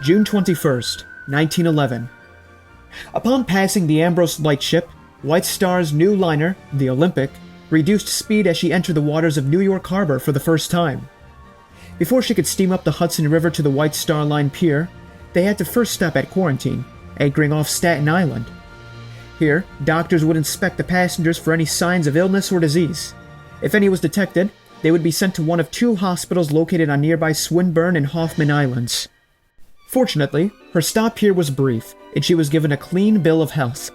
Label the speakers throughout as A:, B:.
A: June 21st, 1911. Upon passing the Ambrose lightship, White Star's new liner, the Olympic, reduced speed as she entered the waters of New York Harbor for the first time. Before she could steam up the Hudson River to the White Star Line pier, they had to first stop at quarantine, anchoring off Staten Island. Here, doctors would inspect the passengers for any signs of illness or disease. If any was detected, they would be sent to one of two hospitals located on nearby Swinburne and Hoffman Islands. Fortunately, her stop here was brief, and she was given a clean bill of health.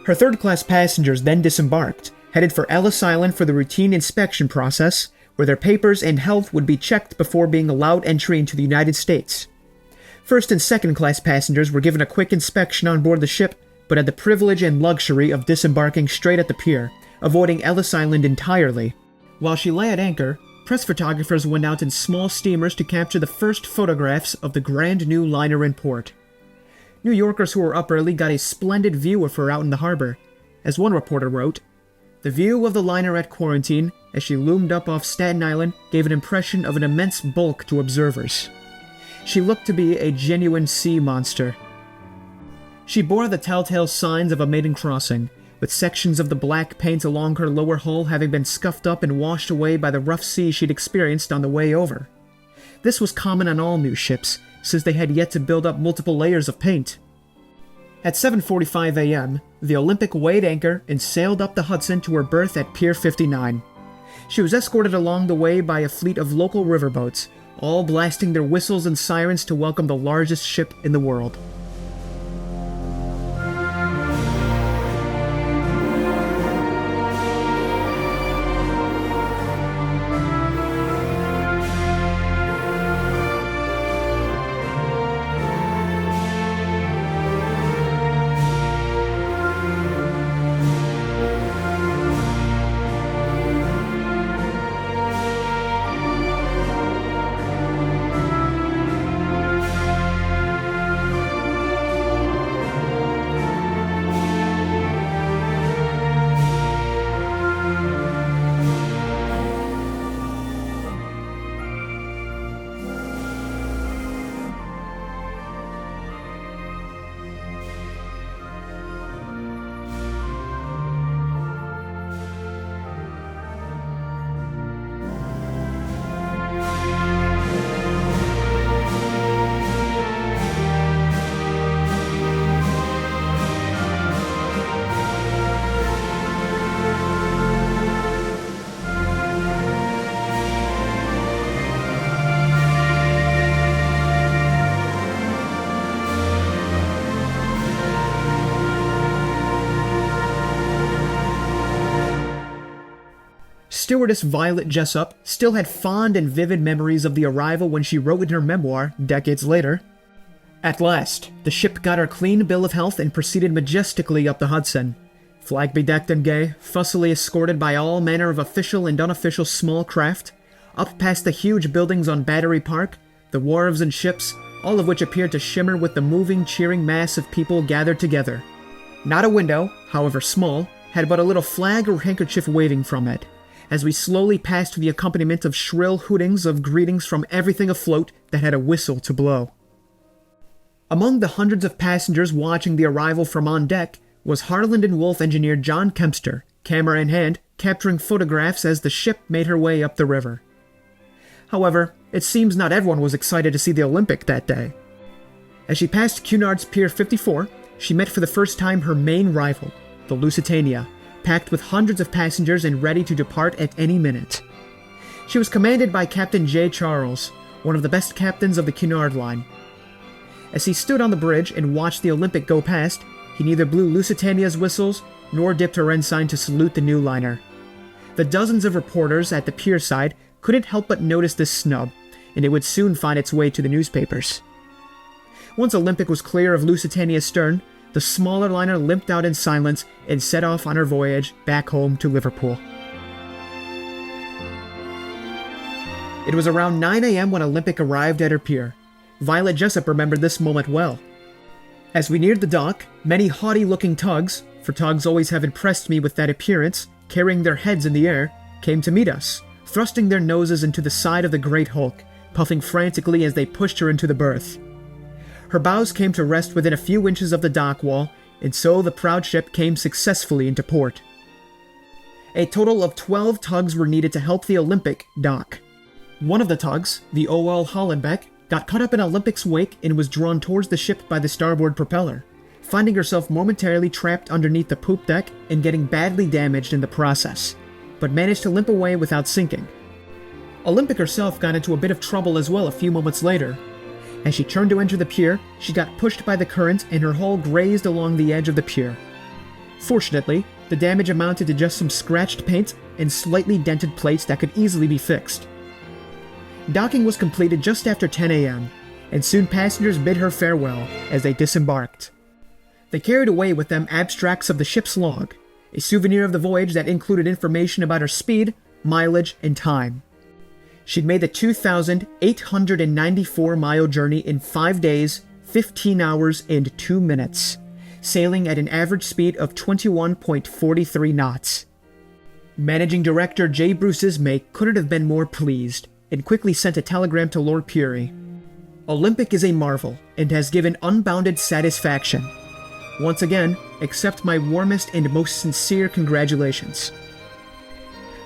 A: Her third-class passengers then disembarked, headed for Ellis Island for the routine inspection process, where their papers and health would be checked before being allowed entry into the United States. First and second-class passengers were given a quick inspection on board the ship, but had the privilege and luxury of disembarking straight at the pier, avoiding Ellis Island entirely. While she lay at anchor, press photographers went out in small steamers to capture the first photographs of the grand new liner in port. New Yorkers who were up early got a splendid view of her out in the harbor. As one reporter wrote, "The view of the liner at quarantine, as she loomed up off Staten Island, gave an impression of an immense bulk to observers. She looked to be a genuine sea monster." She bore the telltale signs of a maiden crossing, with sections of the black paint along her lower hull having been scuffed up and washed away by the rough sea she'd experienced on the way over. This was common on all new ships, since they had yet to build up multiple layers of paint. At 7:45 a.m., the Olympic weighed anchor and sailed up the Hudson to her berth at Pier 59. She was escorted along the way by a fleet of local riverboats, all blasting their whistles and sirens to welcome the largest ship in the world. Stewardess Violet Jessup still had fond and vivid memories of the arrival when she wrote in her memoir, decades later, "At last, the ship got her clean bill of health and proceeded majestically up the Hudson. Flag bedecked and gay, fussily escorted by all manner of official and unofficial small craft, up past the huge buildings on Battery Park, the wharves and ships, all of which appeared to shimmer with the moving, cheering mass of people gathered together. Not a window, however small, had but a little flag or handkerchief waving from it, as we slowly passed to the accompaniment of shrill hootings of greetings from everything afloat that had a whistle to blow." Among the hundreds of passengers watching the arrival from on deck was Harland and Wolff engineer John Kempster, camera in hand, capturing photographs as the ship made her way up the river. However, it seems not everyone was excited to see the Olympic that day. As she passed Cunard's Pier 54, she met for the first time her main rival, the Lusitania, packed with hundreds of passengers and ready to depart at any minute. She was commanded by Captain J. Charles, one of the best captains of the Cunard line. As he stood on the bridge and watched the Olympic go past, he neither blew Lusitania's whistles nor dipped her ensign to salute the new liner. The dozens of reporters at the pier side couldn't help but notice this snub, and it would soon find its way to the newspapers. Once Olympic was clear of Lusitania's stern, the smaller liner limped out in silence and set off on her voyage back home to Liverpool. It was around 9 a.m. when Olympic arrived at her pier. Violet Jessup remembered this moment well. As we neared the dock, many haughty-looking tugs, for tugs always have impressed me with that appearance, carrying their heads in the air, came to meet us, thrusting their noses into the side of the great hulk, puffing frantically as they pushed her into the berth. Her bows came to rest within a few inches of the dock wall, and so the proud ship came successfully into port. A total of 12 tugs were needed to help the Olympic dock. One of the tugs, the O.L. Hollenbeck, got caught up in Olympic's wake and was drawn towards the ship by the starboard propeller, finding herself momentarily trapped underneath the poop deck and getting badly damaged in the process, but managed to limp away without sinking. Olympic herself got into a bit of trouble as well a few moments later. As she turned to enter the pier, she got pushed by the current and her hull grazed along the edge of the pier. Fortunately, the damage amounted to just some scratched paint and slightly dented plates that could easily be fixed. Docking was completed just after 10 a.m., and soon passengers bid her farewell as they disembarked. They carried away with them abstracts of the ship's log, a souvenir of the voyage that included information about her speed, mileage, and time. She'd made the 2,894-mile journey in 5 days, 15 hours, and 2 minutes, sailing at an average speed of 21.43 knots. Managing Director J. Bruce Ismay couldn't have been more pleased, and quickly sent a telegram to Lord Pier. Olympic is a marvel, and has given unbounded satisfaction. Once again, accept my warmest and most sincere congratulations.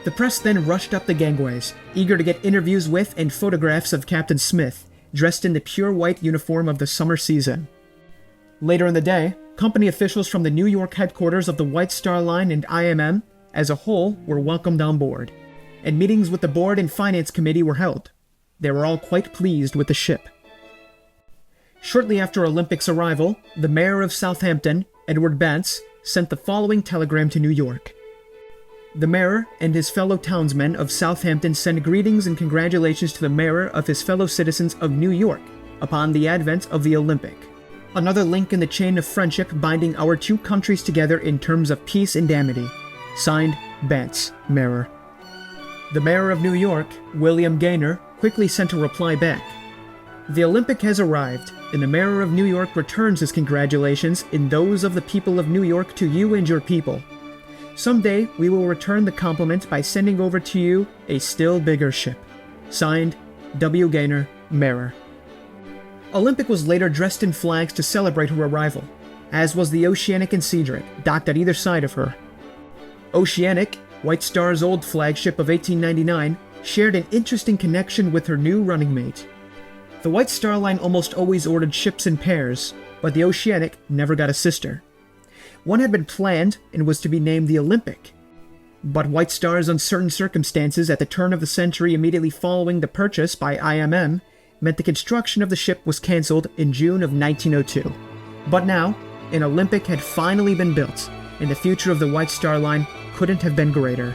A: The press then rushed up the gangways, eager to get interviews with and photographs of Captain Smith, dressed in the pure white uniform of the summer season. Later in the day, company officials from the New York headquarters of the White Star Line and IMM, as a whole, were welcomed on board, and meetings with the board and finance committee were held. They were all quite pleased with the ship. Shortly after Olympic's arrival, the mayor of Southampton, Edward Bantz, sent the following telegram to New York. The mayor and his fellow townsmen of Southampton send greetings and congratulations to the mayor of his fellow citizens of New York upon the advent of the Olympic. Another link in the chain of friendship binding our two countries together in terms of peace and amity. Signed, Bantz, Mayor. The mayor of New York, William Gaynor, quickly sent a reply back. The Olympic has arrived, and the mayor of New York returns his congratulations and those of the people of New York to you and your people. Someday, we will return the compliment by sending over to you a still bigger ship. Signed, W. Gaynor, Mayor. Olympic was later dressed in flags to celebrate her arrival, as was the Oceanic and Cedric, docked at either side of her. Oceanic, White Star's old flagship of 1899, shared an interesting connection with her new running mate. The White Star Line almost always ordered ships in pairs, but the Oceanic never got a sister. One had been planned and was to be named the Olympic. But White Star's uncertain circumstances at the turn of the century immediately following the purchase by IMM meant the construction of the ship was cancelled in June of 1902. But now, an Olympic had finally been built, and the future of the White Star Line couldn't have been greater.